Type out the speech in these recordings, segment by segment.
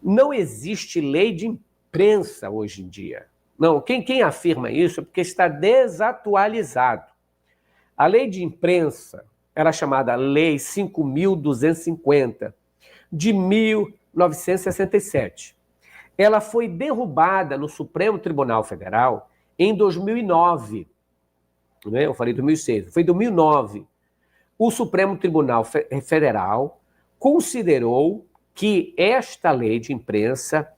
Não existe lei de imprensa hoje em dia. Não, quem afirma isso é porque está desatualizado. A lei de imprensa era chamada Lei 5.250, de 1967. Ela foi derrubada no Supremo Tribunal Federal em 2009. Né? Eu falei 2006, foi 2009. O Supremo Tribunal Federal considerou que esta lei de imprensa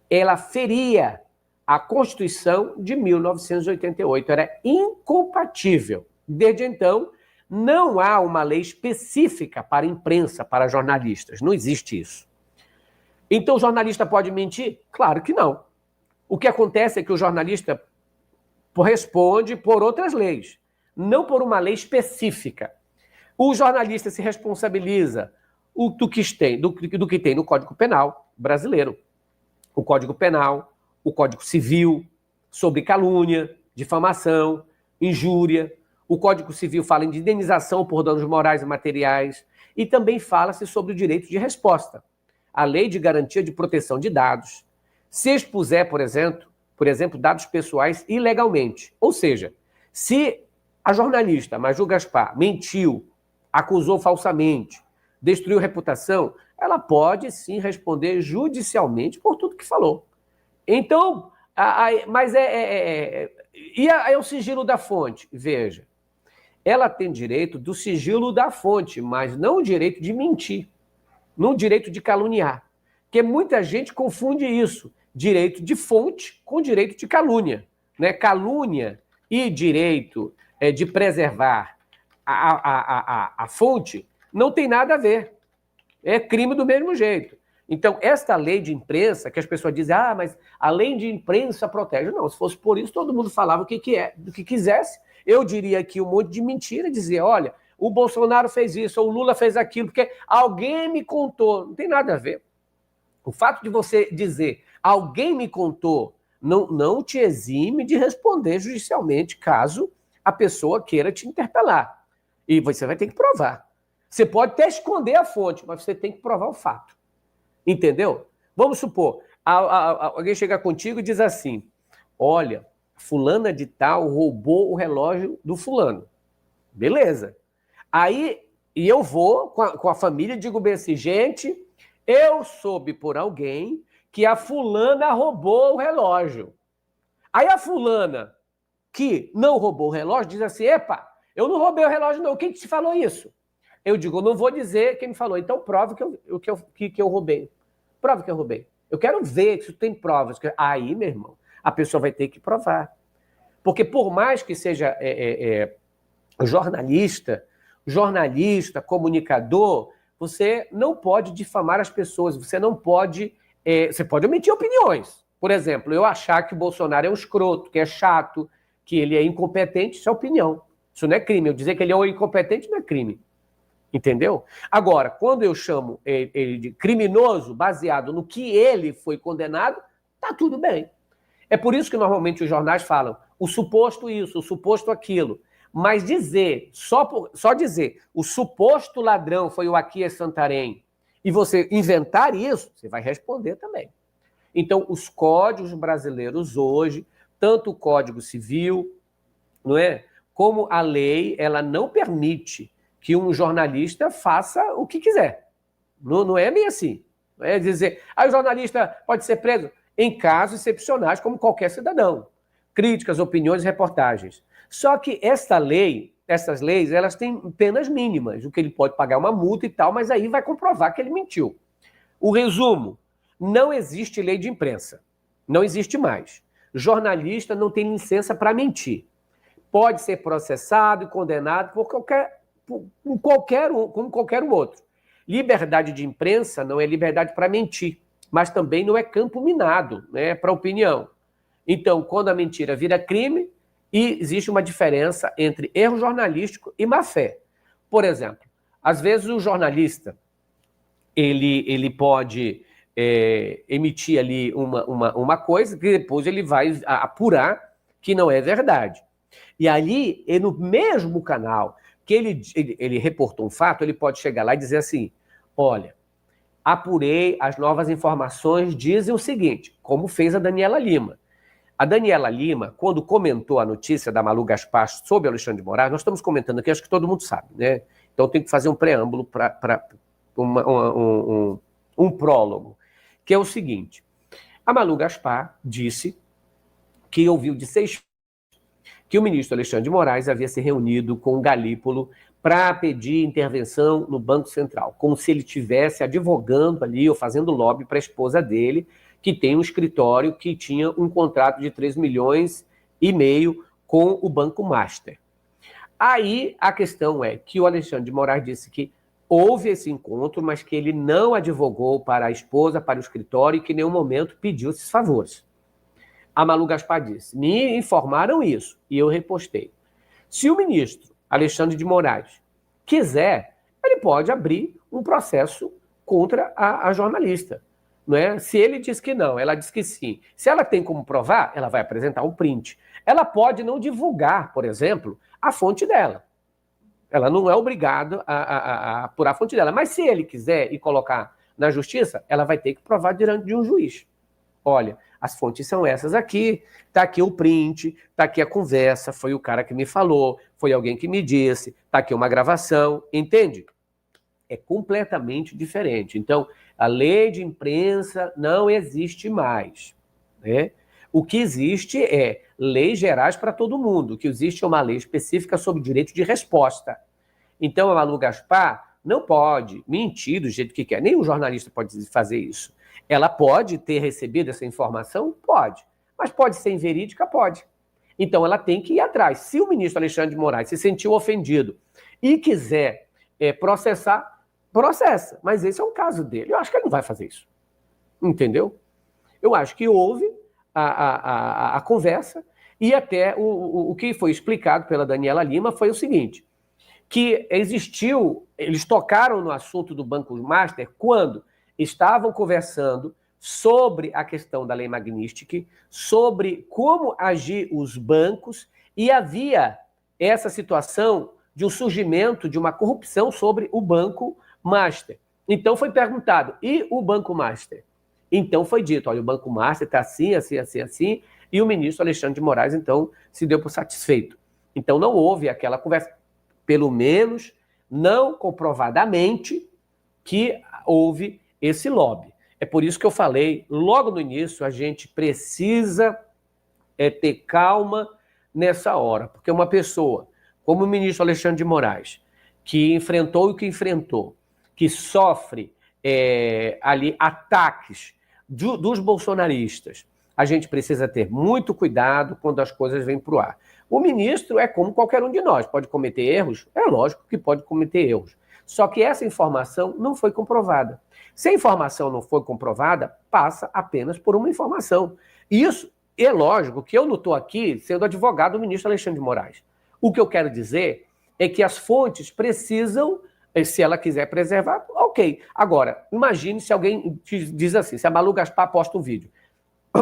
ela feria a Constituição de 1988, era incompatível. Desde então, não há uma lei específica para imprensa, para jornalistas, não existe isso. Então o jornalista pode mentir? Claro que não. O que acontece é que o jornalista responde por outras leis, não por uma lei específica. O jornalista se responsabiliza do que tem no Código Penal brasileiro. O Código Penal, o Código Civil, sobre calúnia, difamação, injúria. O Código Civil fala em indenização por danos morais e materiais e também fala-se sobre o direito de resposta. A Lei de Garantia de Proteção de Dados, se expuser, por exemplo, dados pessoais ilegalmente. Ou seja, se a jornalista Maju Gaspar mentiu, acusou falsamente, destruiu reputação, ela pode sim responder judicialmente por tudo que falou. Então, mas e o sigilo da fonte? Veja, ela tem direito do sigilo da fonte, mas não o direito de mentir, não o direito de caluniar. Porque muita gente confunde isso, direito de fonte com direito de calúnia. Né? Calúnia e direito de preservar a fonte não tem nada a ver. É crime do mesmo jeito. Então, esta lei de imprensa, que as pessoas dizem, mas a lei de imprensa protege. Não, se fosse por isso, todo mundo falava o que quisesse. Eu diria aqui um monte de mentira, dizer, olha, o Bolsonaro fez isso, ou o Lula fez aquilo, porque alguém me contou. Não tem nada a ver. O fato de você dizer, alguém me contou, não te exime de responder judicialmente, caso a pessoa queira te interpelar. E você vai ter que provar. Você pode até esconder a fonte, mas você tem que provar o fato. Entendeu? Vamos supor, alguém chega contigo e diz assim, olha, fulana de tal roubou o relógio do fulano. Beleza. Aí, e eu vou com a família e digo bem assim, gente, eu soube por alguém que a fulana roubou o relógio. Aí a fulana que não roubou o relógio diz assim, epa, eu não roubei o relógio não, quem te falou isso? Eu digo, eu não vou dizer quem me falou, então prove que eu roubei. Prove que eu roubei. Eu quero ver se tem provas. Aí, meu irmão, a pessoa vai ter que provar. Porque por mais que seja jornalista, comunicador, você não pode difamar as pessoas, você não pode... você pode omitir opiniões. Por exemplo, eu achar que o Bolsonaro é um escroto, que é chato, que ele é incompetente, isso é opinião. Isso não é crime. Eu dizer que ele é incompetente não é crime. Entendeu? Agora, quando eu chamo ele de criminoso, baseado no que ele foi condenado, tá tudo bem. É por isso que normalmente os jornais falam o suposto isso, o suposto aquilo. Mas dizer, só dizer, o suposto ladrão foi o Aquias Santarém, e você inventar isso, você vai responder também. Então, os códigos brasileiros hoje, tanto o Código Civil, não é? Como a lei, ela não permite que um jornalista faça o que quiser. Não é bem assim. Não é dizer, o jornalista pode ser preso em casos excepcionais, como qualquer cidadão. Críticas, opiniões, reportagens. Só que essas leis, elas têm penas mínimas, o que ele pode pagar uma multa e tal, mas aí vai comprovar que ele mentiu. O resumo, não existe lei de imprensa. Não existe mais. Jornalista não tem licença para mentir. Pode ser processado e condenado como qualquer um outro. Liberdade de imprensa não é liberdade para mentir, mas também não é campo minado, né, para opinião. Então, quando a mentira vira crime, existe uma diferença entre erro jornalístico e má-fé. Por exemplo, às vezes o jornalista ele pode emitir ali uma coisa que depois ele vai apurar que não é verdade. E ali, no mesmo canal que ele reportou um fato, ele pode chegar lá e dizer assim, olha, apurei, as novas informações dizem o seguinte, como fez a Daniela Lima. A Daniela Lima, quando comentou a notícia da Malu Gaspar sobre Alexandre de Moraes, nós estamos comentando aqui, acho que todo mundo sabe, né? Então tem que fazer um preâmbulo para um prólogo, que é o seguinte. A Malu Gaspar disse que ouviu de 6 que o ministro Alexandre de Moraes havia se reunido com o Galípolo para pedir intervenção no Banco Central, como se ele estivesse advogando ali ou fazendo lobby para a esposa dele, que tem um escritório que tinha um contrato de 3,5 milhões com o Banco Master. Aí a questão é que o Alexandre de Moraes disse que houve esse encontro, mas que ele não advogou para a esposa, para o escritório, e que em nenhum momento pediu esses favores. A Malu Gaspar disse, me informaram isso, e eu repostei. Se o ministro Alexandre de Moraes quiser, ele pode abrir um processo contra a jornalista. Não é? Se ele diz que não, ela diz que sim. Se ela tem como provar, ela vai apresentar um print. Ela pode não divulgar, por exemplo, a fonte dela. Ela não é obrigada a apurar a fonte dela. Mas se ele quiser e colocar na justiça, ela vai ter que provar diante de um juiz. Olha, as fontes são essas aqui, tá aqui o print, tá aqui a conversa, foi o cara que me falou, foi alguém que me disse, tá aqui uma gravação, entende? É completamente diferente. Então, a lei de imprensa não existe mais, né? O que existe é leis gerais para todo mundo. O que existe é uma lei específica sobre direito de resposta. Então, a Malu Gaspar não pode mentir do jeito que quer. Nem um jornalista pode fazer isso. Ela pode ter recebido essa informação? Pode. Mas pode ser inverídica? Pode. Então, ela tem que ir atrás. Se o ministro Alexandre de Moraes se sentiu ofendido e quiser processar, processa. Mas esse é um caso dele. Eu acho que ele não vai fazer isso. Entendeu? Eu acho que houve a conversa e até o que foi explicado pela Daniela Lima foi o seguinte, que existiu, eles tocaram no assunto do Banco Master quando estavam conversando sobre a questão da lei Magnitsky, sobre como agir os bancos, e havia essa situação de um surgimento de uma corrupção sobre o Banco Master. Então foi perguntado, e o Banco Master? Então foi dito, olha, o Banco Master está assim, assim, assim, assim, e o ministro Alexandre de Moraes, então, se deu por satisfeito. Então não houve aquela conversa, pelo menos não comprovadamente, que houve esse lobby. É por isso que eu falei, logo no início, a gente precisa ter calma nessa hora, porque uma pessoa, como o ministro Alexandre de Moraes, que enfrentou o que enfrentou, que sofre ali ataques dos bolsonaristas, a gente precisa ter muito cuidado quando as coisas vêm para o ar. O ministro é como qualquer um de nós, pode cometer erros? É lógico que pode cometer erros. Só que essa informação não foi comprovada. Se a informação não foi comprovada, passa apenas por uma informação. Isso é lógico que eu não estou aqui sendo advogado do ministro Alexandre de Moraes. O que eu quero dizer é que as fontes precisam, se ela quiser preservar, ok. Agora, imagine se alguém diz assim, se a Malu Gaspar posta um vídeo,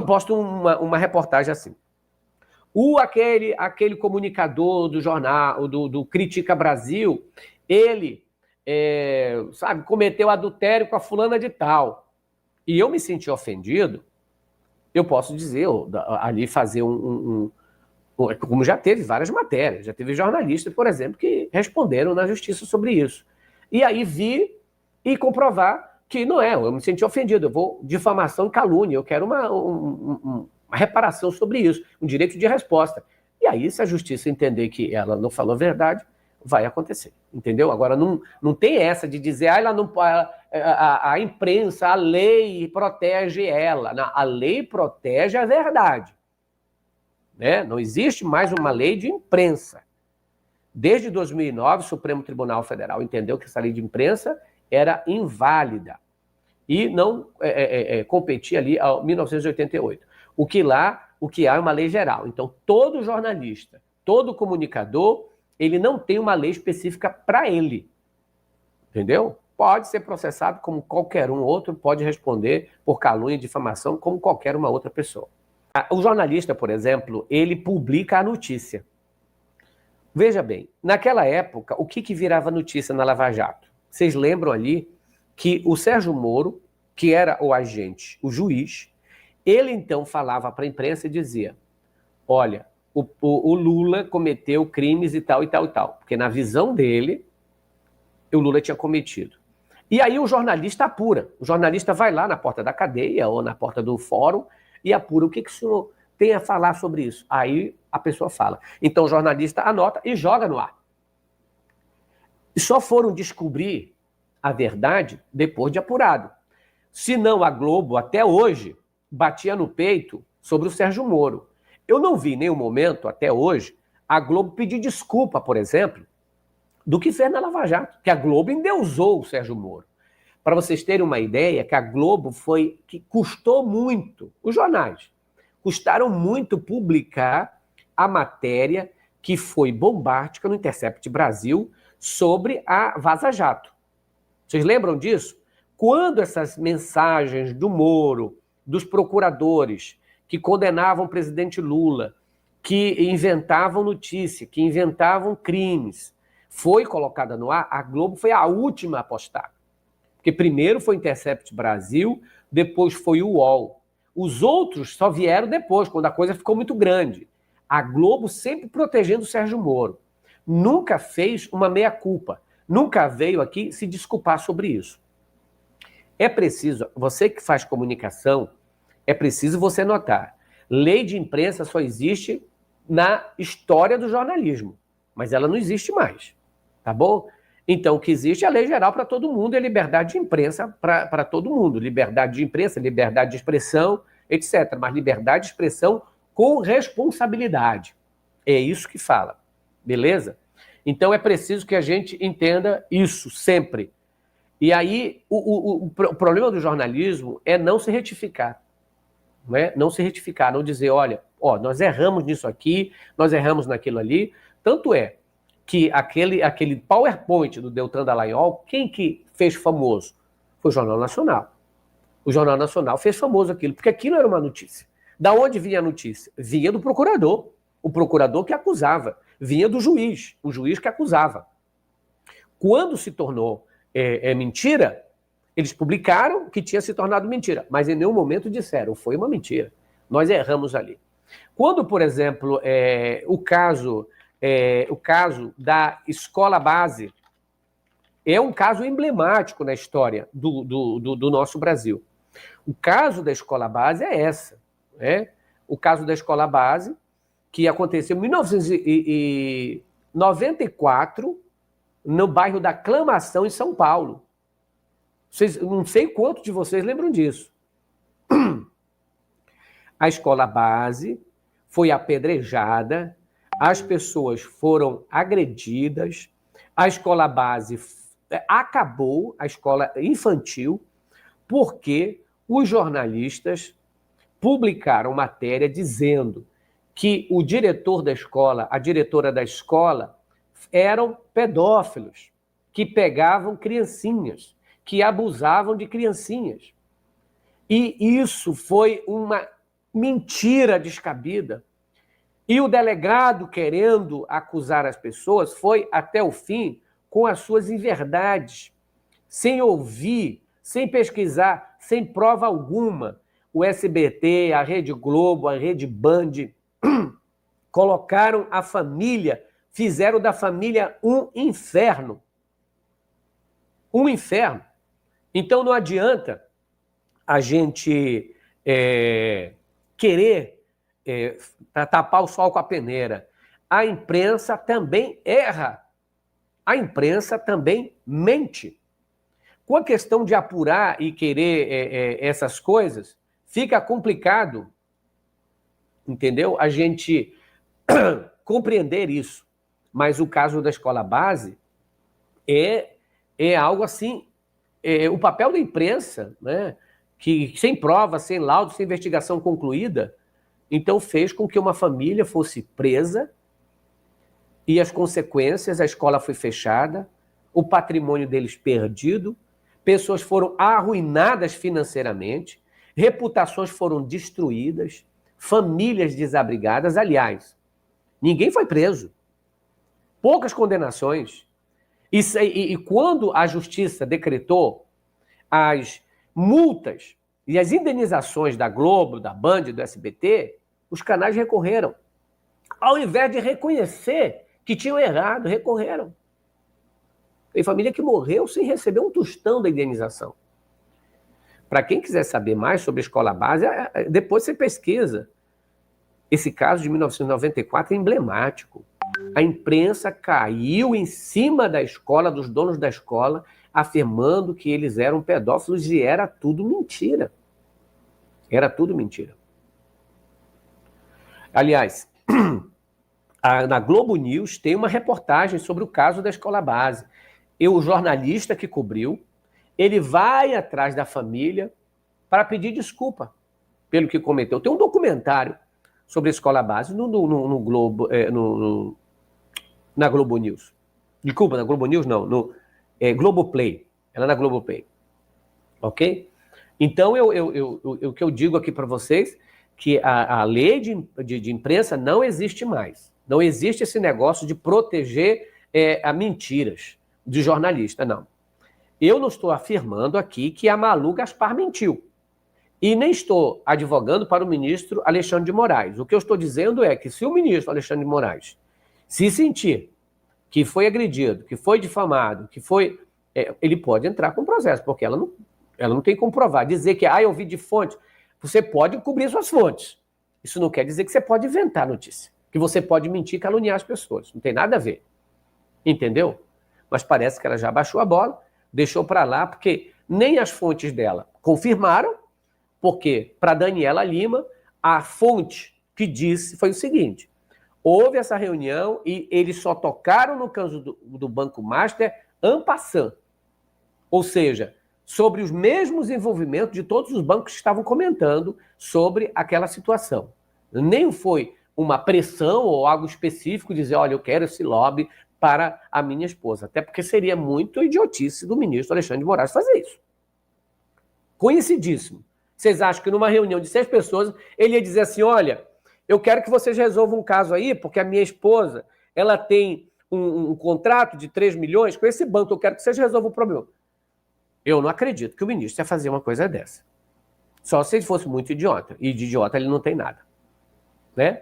posta uma reportagem assim. Aquele comunicador do jornal, do Critica Brasil, ele, cometeu adultério com a fulana de tal. E eu me senti ofendido, eu posso dizer, ali fazer como já teve várias matérias, já teve jornalistas, por exemplo, que responderam na justiça sobre isso. E aí vir e comprovar que não é, eu me senti ofendido, eu vou difamação e calúnia, eu quero uma reparação sobre isso, um direito de resposta. E aí, se a justiça entender que ela não falou a verdade, vai acontecer, entendeu? Agora, não tem essa de dizer, ela não, a imprensa, a lei protege ela. Não, a lei protege a verdade. Né? Não existe mais uma lei de imprensa. Desde 2009, o Supremo Tribunal Federal entendeu que essa lei de imprensa era inválida e não competia ali a 1988. O que há é uma lei geral. Então, todo jornalista, todo comunicador, ele não tem uma lei específica para ele. Entendeu? Pode ser processado como qualquer um outro, pode responder por calúnia e difamação como qualquer uma outra pessoa. O jornalista, por exemplo, ele publica a notícia. Veja bem, naquela época, o que virava notícia na Lava Jato? Vocês lembram ali que o Sérgio Moro, que era o agente, o juiz, ele então falava para a imprensa e dizia, olha, o Lula cometeu crimes e tal, e tal, e tal. Porque na visão dele, o Lula tinha cometido. E aí o jornalista apura. O jornalista vai lá na porta da cadeia ou na porta do fórum e apura o que o senhor tem a falar sobre isso. Aí a pessoa fala. Então o jornalista anota e joga no ar. E só foram descobrir a verdade depois de apurado. Senão a Globo, até hoje, batia no peito sobre o Sérgio Moro. Eu não vi em nenhum momento, até hoje, a Globo pedir desculpa, por exemplo, do que fez na Lava Jato, que a Globo endeusou o Sérgio Moro. Para vocês terem uma ideia, que a Globo que custou muito, os jornais, custaram muito publicar a matéria que foi bombástica no Intercept Brasil sobre a Vaza Jato. Vocês lembram disso? Quando essas mensagens do Moro, dos procuradores que condenavam o presidente Lula, que inventavam notícia, que inventavam crimes, foi colocada no ar, a Globo foi a última a postar. Porque primeiro foi o Intercept Brasil, depois foi o UOL. Os outros só vieram depois, quando a coisa ficou muito grande. A Globo sempre protegendo o Sérgio Moro. Nunca fez uma meia-culpa. Nunca veio aqui se desculpar sobre isso. É preciso, você que faz comunicação, é preciso você notar. Lei de imprensa só existe na história do jornalismo, mas ela não existe mais, tá bom? Então, o que existe é a lei geral para todo mundo, é liberdade de imprensa para todo mundo. Liberdade de imprensa, liberdade de expressão, etc. Mas liberdade de expressão com responsabilidade. É isso que fala, beleza? Então, é preciso que a gente entenda isso sempre. E aí, o problema do jornalismo é não se retificar. Não é? Não se retificar, não dizer, olha, nós erramos nisso aqui, nós erramos naquilo ali. Tanto é que aquele PowerPoint do Deltan Dallagnol, quem que fez famoso? Foi o Jornal Nacional. O Jornal Nacional fez famoso aquilo, porque aquilo era uma notícia. Da onde vinha a notícia? Vinha do procurador. O procurador que acusava. Vinha do juiz, o juiz que acusava. Quando se tornou mentira, eles publicaram que tinha se tornado mentira, mas em nenhum momento disseram, foi uma mentira. Nós erramos ali. Quando, por exemplo, o caso da escola base é um caso emblemático na história do nosso Brasil. O caso da escola base é essa. Né? O caso da escola base, que aconteceu em 1994, no bairro da Aclamação, em São Paulo. Não sei quantos de vocês lembram disso. A escola base foi apedrejada, as pessoas foram agredidas, a escola base acabou, a escola infantil, porque os jornalistas publicaram matéria dizendo que o diretor da escola, a diretora da escola, eram pedófilos, que pegavam criancinhas, que abusavam de criancinhas. E isso foi uma mentira descabida. E o delegado, querendo acusar as pessoas, foi até o fim com as suas inverdades, sem ouvir, sem pesquisar, sem prova alguma. O SBT, a Rede Globo, a Rede Band colocaram a família, fizeram da família um inferno. Um inferno. Então não adianta a gente querer tapar o sol com a peneira. A imprensa também erra. A imprensa também mente. Com a questão de apurar e querer essas coisas, fica complicado, entendeu? A gente compreender isso. Mas o caso da escola base é algo assim, o papel da imprensa, né, que sem prova, sem laudo, sem investigação concluída, então fez com que uma família fosse presa e as consequências, a escola foi fechada, o patrimônio deles perdido, pessoas foram arruinadas financeiramente, reputações foram destruídas, famílias desabrigadas. Aliás, ninguém foi preso, poucas condenações. E quando a justiça decretou as multas e as indenizações da Globo, da Band, do SBT, os canais recorreram. Ao invés de reconhecer que tinham errado, recorreram. Tem família que morreu sem receber um tostão da indenização. Para quem quiser saber mais sobre a escola base, depois você pesquisa. Esse caso de 1994 é emblemático. A imprensa caiu em cima da escola, dos donos da escola, afirmando que eles eram pedófilos e era tudo mentira. Era tudo mentira. Aliás, na Globo News tem uma reportagem sobre o caso da escola base. O jornalista que cobriu, ele vai atrás da família para pedir desculpa pelo que cometeu. Tem um documentário sobre a escola base no Globo, na Globo News. Desculpa, na Globo News não, no Globoplay. Ela é na Globoplay. Ok? Então, o que eu digo aqui para vocês, que a lei de imprensa não existe mais. Não existe esse negócio de proteger a mentiras de jornalista, não. Eu não estou afirmando aqui que a Malu Gaspar mentiu. E nem estou advogando para o ministro Alexandre de Moraes. O que eu estou dizendo é que se o ministro Alexandre de Moraes se sentir que foi agredido, que foi difamado, que foi... ele pode entrar com processo, porque ela não tem como provar. Dizer que, eu vi de fonte. Você pode cobrir suas fontes. Isso não quer dizer que você pode inventar notícia. Que você pode mentir e caluniar as pessoas. Não tem nada a ver. Entendeu? Mas parece que ela já baixou a bola, deixou para lá, porque nem as fontes dela confirmaram, porque para Daniela Lima, a fonte que disse foi o seguinte: houve essa reunião e eles só tocaram no caso do Banco Master en passant. Ou seja, sobre os mesmos envolvimentos de todos os bancos que estavam comentando sobre aquela situação. Nem foi uma pressão ou algo específico dizer, olha, eu quero esse lobby para a minha esposa. Até porque seria muito idiotice do ministro Alexandre de Moraes fazer isso. Conhecidíssimo. Vocês acham que numa reunião de 6 pessoas, ele ia dizer assim, olha, eu quero que vocês resolvam um caso aí, porque a minha esposa, ela tem um contrato de 3 milhões com esse banco, eu quero que vocês resolvam o problema. Eu não acredito que o ministro ia fazer uma coisa dessa. Só se ele fosse muito idiota. E de idiota ele não tem nada. Né?